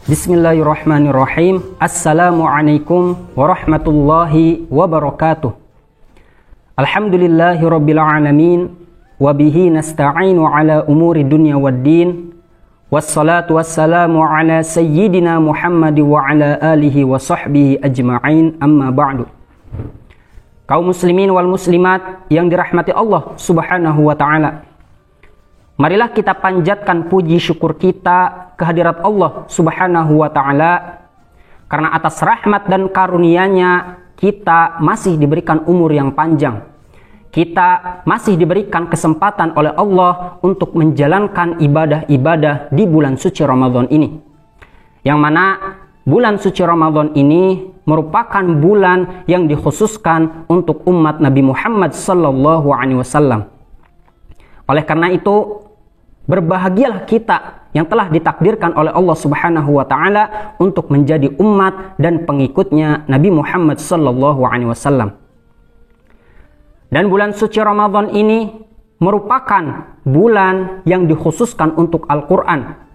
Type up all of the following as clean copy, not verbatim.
Bismillahirrahmanirrahim. Assalamualaikum warahmatullahi wabarakatuh. Alhamdulillahirabbil alamin wa bihi nasta'inu ala umuri dunya waddin. Wassalatu wassalamu ala sayyidina Muhammad wa ala alihi wa sahbihi ajma'in, amma ba'du. Kaum muslimin wal muslimat yang dirahmati Allah Subhanahu wa ta'ala, marilah kita panjatkan puji syukur kita kehadirat Allah Subhanahu wa ta'ala, karena atas rahmat dan karunia-Nya kita masih diberikan umur yang panjang. Kita masih diberikan kesempatan oleh Allah untuk menjalankan ibadah-ibadah di bulan suci Ramadan ini. Yang mana bulan suci Ramadan ini merupakan bulan yang dikhususkan untuk umat Nabi Muhammad sallallahu alaihi wasallam. Oleh karena itu, berbahagialah kita yang telah ditakdirkan oleh Allah Subhanahu wa ta'ala untuk menjadi umat dan pengikutnya Nabi Muhammad sallallahu alaihi wasallam. Dan bulan suci Ramadan ini merupakan bulan yang dikhususkan untuk Al-Quran.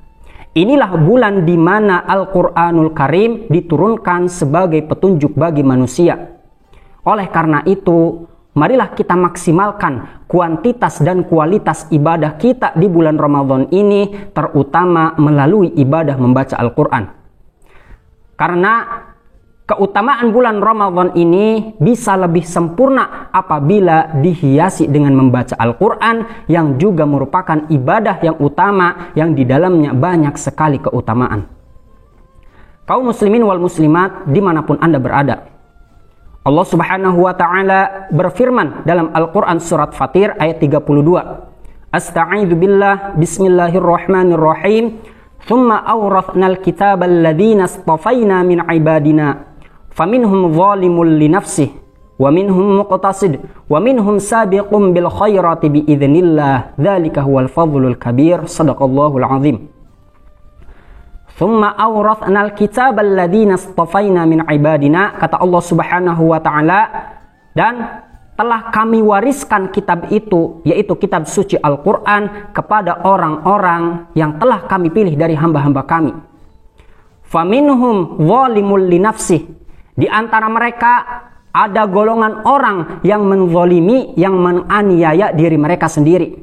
Inilah bulan di mana Al-Quranul Karim diturunkan sebagai petunjuk bagi manusia. Oleh karena itu, marilah kita maksimalkan kuantitas dan kualitas ibadah kita di bulan Ramadan ini, terutama melalui ibadah membaca Al-Quran. Karena keutamaan bulan Ramadan ini bisa lebih sempurna apabila dihiasi dengan membaca Al-Quran, yang juga merupakan ibadah yang utama yang di dalamnya banyak sekali keutamaan. Kaum muslimin wal muslimat dimanapun Anda berada, Allah Subhanahu wa ta'ala berfirman dalam Al-Quran surat Fatir ayat 32. Asta'idzu billah, bismillahirrahmanirrahim. Thumma awrathnal kitaba alladhina astafaina min ibadina. Faminhum zalimun li nafsihi wa minhum muqtasid wa minhum sabiqun bil khairati bi idznillah. Dzalika huwal fadlul kabir. Shadaqallahul azim. Thumma awrathnal kitaba alladhina astafaina min ibadina, kata Allah Subhanahu wa ta'ala, dan telah kami wariskan kitab itu, yaitu kitab suci Al-Quran, kepada orang-orang yang telah kami pilih dari hamba-hamba kami. Faminhum zalimul li nafsihi, di antara mereka ada golongan orang yang menzalimi, yang menganiaya diri mereka sendiri.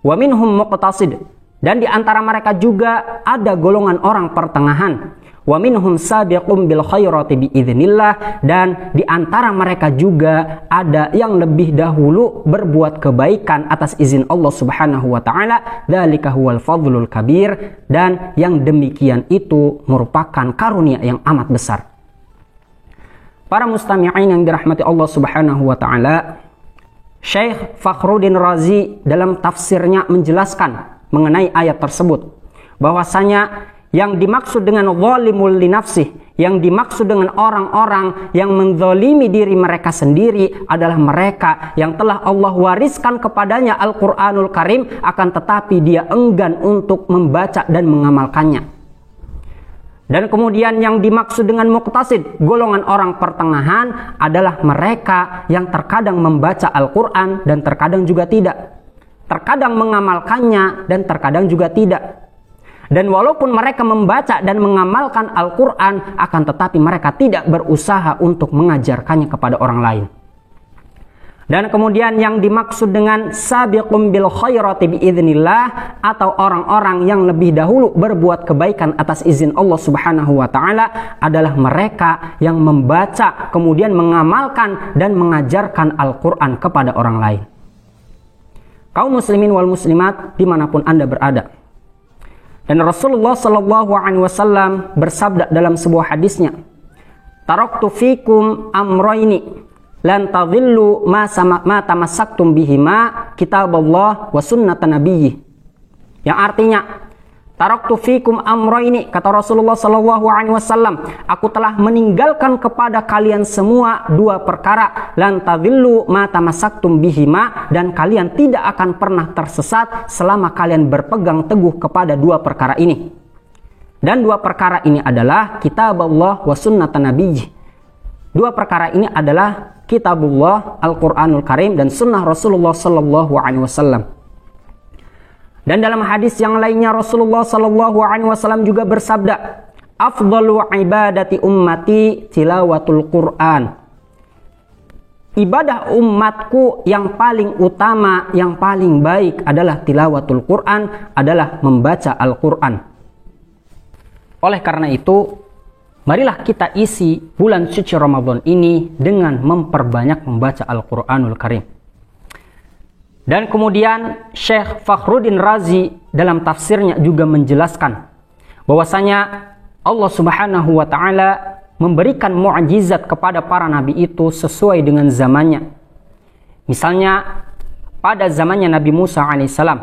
Wa minhum muqtasid, dan di antara mereka juga ada golongan orang pertengahan. Wa minhum sabiqum bil khairati bi idznillah, dan di antara mereka juga ada yang lebih dahulu berbuat kebaikan atas izin Allah Subhanahu wa taala. Dzalika huwal fadlul kabir, dan yang demikian itu merupakan karunia yang amat besar. Para mustami'in yang dirahmati Allah Subhanahu wa ta'ala, Syekh Fakhruddin Razi dalam tafsirnya menjelaskan mengenai ayat tersebut, bahwasanya yang dimaksud dengan zalimul li nafsih, yang dimaksud dengan orang-orang yang menzalimi diri mereka sendiri, adalah mereka yang telah Allah wariskan kepadanya Al-Quranul Karim, akan tetapi dia enggan untuk membaca dan mengamalkannya. Dan kemudian yang dimaksud dengan muqtasid, golongan orang pertengahan, adalah mereka yang terkadang membaca Al-Quran dan terkadang juga tidak. Terkadang mengamalkannya dan terkadang juga tidak. Dan walaupun mereka membaca dan mengamalkan Al-Quran, akan tetapi mereka tidak berusaha untuk mengajarkannya kepada orang lain. Dan kemudian yang dimaksud dengan sabiqum bil khairati bi idznillah, atau orang-orang yang lebih dahulu berbuat kebaikan atas izin Allah Subhanahu wa ta'ala, adalah mereka yang membaca kemudian mengamalkan dan mengajarkan Al-Quran kepada orang lain. Kaum muslimin wal muslimat dimanapun Anda berada, dan Rasulullah sallallahu alaihi wasallam bersabda dalam sebuah hadisnya, taraktu fikum amrayni lan tadhillu ma tamassaktum bihima kitaballah wa sunnata nabiyyi. Yang artinya, taraktu fikum amrayni, kata Rasulullah sallallahu alaihi wasallam, aku telah meninggalkan kepada kalian semua dua perkara, lan tadhillu ma tamassaktum bihima, dan kalian tidak akan pernah tersesat selama kalian berpegang teguh kepada dua perkara ini. Dan dua perkara ini adalah kitaballah wa sunnata nabiyyi. Dua perkara ini adalah kitabullah, Al-Quranul Karim, dan sunnah Rasulullah sallallahu alaihi wasallam. Dan dalam hadis yang lainnya Rasulullah sallallahu alaihi wasallam juga bersabda, afdalu ibadati ummati tilawatul Qur'an. Ibadah umatku yang paling utama, yang paling baik adalah tilawatul Quran, adalah membaca Al-Quran. Oleh karena itu, marilah kita isi bulan suci Ramadan ini dengan memperbanyak membaca Al-Quranul Karim. Dan kemudian Syekh Fakhruddin Razi dalam tafsirnya juga menjelaskan bahwasanya Allah Subhanahu wa Ta'ala memberikan mukjizat kepada para nabi itu sesuai dengan zamannya. Misalnya pada zamannya Nabi Musa alaihissalam,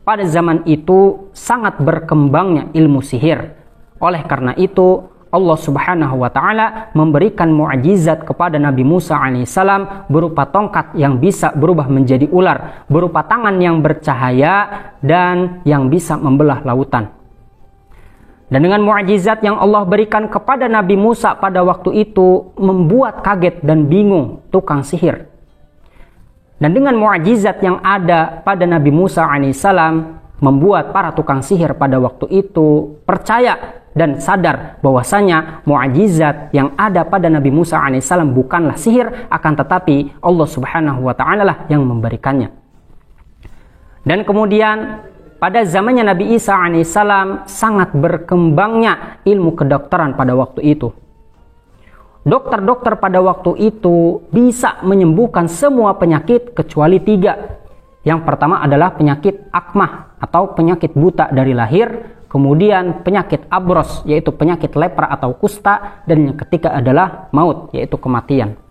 pada zaman itu sangat berkembangnya ilmu sihir. Oleh karena itu Allah Subhanahu wa Ta'ala memberikan mukjizat kepada Nabi Musa alaihissalam berupa tongkat yang bisa berubah menjadi ular, berupa tangan yang bercahaya dan yang bisa membelah lautan. Dan dengan mukjizat yang Allah berikan kepada Nabi Musa pada waktu itu membuat kaget dan bingung tukang sihir. Dan dengan mukjizat yang ada pada Nabi Musa alaihissalam membuat para tukang sihir pada waktu itu percaya dan sadar bahwasanya mukjizat yang ada pada Nabi Musa alaihissalam bukanlah sihir, akan tetapi Allah Subhanahu wa Ta'ala lah yang memberikannya. Dan kemudian pada zamannya Nabi Isa alaihissalam sangat berkembangnya ilmu kedokteran pada waktu itu. Dokter-dokter pada waktu itu bisa menyembuhkan semua penyakit kecuali 3. Yang pertama adalah penyakit akmah atau penyakit buta dari lahir, kemudian penyakit abros yaitu penyakit lepra atau kusta, dan yang ketiga adalah maut yaitu kematian.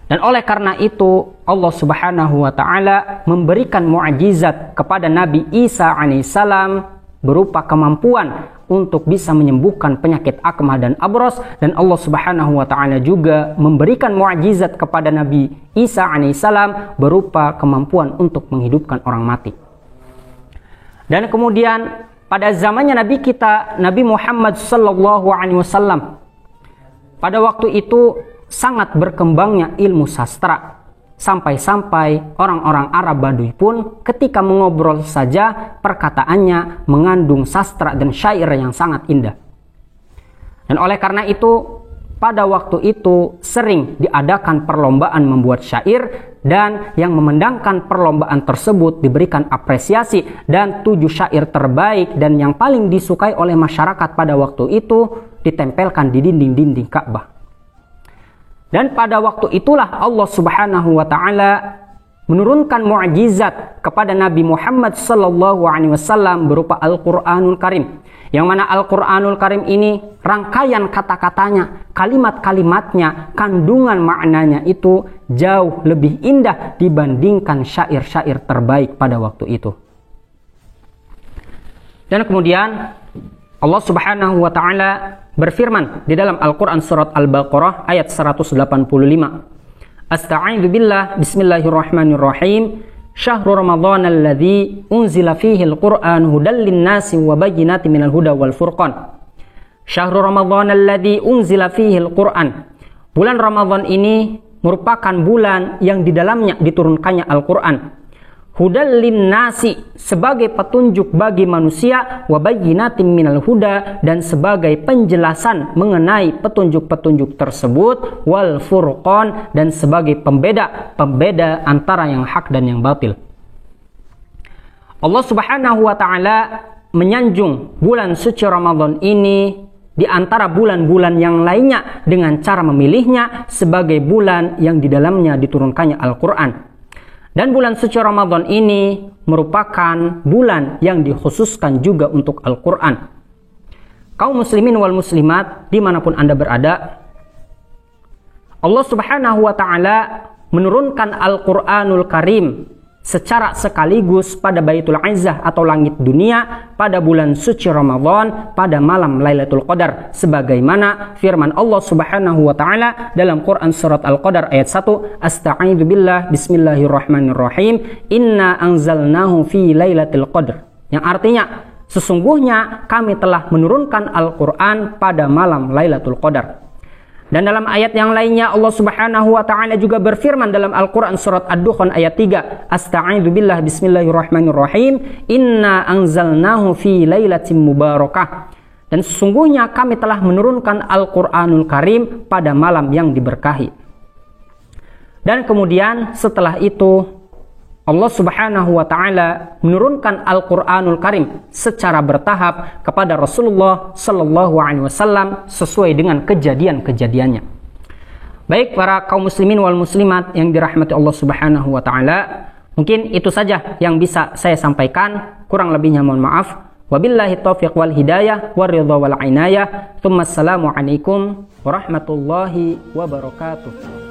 Dan oleh karena itu Allah Subhanahu wa Ta'ala memberikan mukjizat kepada Nabi Isa alaihissalam berupa kemampuan untuk bisa menyembuhkan penyakit akmah dan abros, dan Allah Subhanahu wa Ta'ala juga memberikan mukjizat kepada Nabi Isa alaihissalam berupa kemampuan untuk menghidupkan orang mati. Dan kemudian pada zamannya Nabi kita Nabi Muhammad sallallahu alaihi wasallam, pada waktu itu sangat berkembangnya ilmu sastra, sampai-sampai orang-orang Arab Baduy pun ketika mengobrol saja perkataannya mengandung sastra dan syair yang sangat indah. Dan oleh karena itu pada waktu itu sering diadakan perlombaan membuat syair, dan yang memandangkan perlombaan tersebut diberikan apresiasi, dan 7 syair terbaik dan yang paling disukai oleh masyarakat pada waktu itu ditempelkan di dinding-dinding Ka'bah. Dan pada waktu itulah Allah Subhanahu wa Ta'ala menurunkan mukjizat kepada Nabi Muhammad sallallahu alaihi wasallam berupa Al-Qur'anul Karim. Yang mana Al-Qur'anul Karim ini rangkaian kata-katanya, kalimat-kalimatnya, kandungan maknanya itu jauh lebih indah dibandingkan syair-syair terbaik pada waktu itu. Dan kemudian Allah Subhanahu wa Ta'ala berfirman di dalam Al-Quran surat Al-Baqarah ayat 185. Asta'idzu billah, bismillahirrahmanirrahim. Syahrul Ramadhan alladzi unzila fihi al-Qur'an hudal lin-nasi wa bayyinatin minal huda wal furqan. Syahrul Ramadhan alladzi unzila fihi al-Qur'an. Bulan Ramadan ini merupakan bulan yang di dalamnya diturunkannya Al-Qur'an. Hudal lin-nasi, sebagai petunjuk bagi manusia, wa bayyinatin minal huda, dan sebagai penjelasan mengenai petunjuk-petunjuk tersebut, wal furqan, dan sebagai pembeda antara yang hak dan yang batil. Allah Subhanahu wa Ta'ala menyanjung bulan suci Ramadan ini di antara bulan-bulan yang lainnya dengan cara memilihnya sebagai bulan yang di dalamnya diturunkannya Al-Quran. Dan bulan suci Ramadan ini merupakan bulan yang dikhususkan juga untuk Al-Quran. Kaum muslimin wal muslimat dimanapun Anda berada, Allah Subhanahu wa Ta'ala menurunkan Al-Quranul Karim secara sekaligus pada Baitul Izzah atau langit dunia pada bulan suci Ramadan pada malam Lailatul Qadar, sebagaimana firman Allah Subhanahu wa Ta'ala dalam Quran surat Al-Qadar ayat 1, Asta'idzu billah, bismillahirrahmanirrahim, inna anzalnahu fi Lailatul Qadar, yang artinya sesungguhnya kami telah menurunkan Al-Quran pada malam Lailatul Qadar. Dan dalam ayat yang lainnya Allah Subhanahu wa Ta'ala juga berfirman dalam Al-Quran surat Ad-Dukhan ayat 3, Asta'idzu billah, bismillahirrahmanirrahim, inna anzalnahu fi lailatin mubarakah. Dan sesungguhnya kami telah menurunkan Al-Quranul Karim pada malam yang diberkahi. Dan kemudian setelah itu Allah Subhanahu wa Ta'ala menurunkan Al-Quranul Karim secara bertahap kepada Rasulullah Sallallahu Alaihi Wasallam sesuai dengan kejadian-kejadiannya. Baik para kaum muslimin wal muslimat yang dirahmati Allah Subhanahu wa Ta'ala, mungkin itu saja yang bisa saya sampaikan. Kurang lebihnya mohon maaf. Wabillahi taufiq wal hidayah waridha wal inayah. Tsumma assalamu alaikum warahmatullahi wabarakatuh.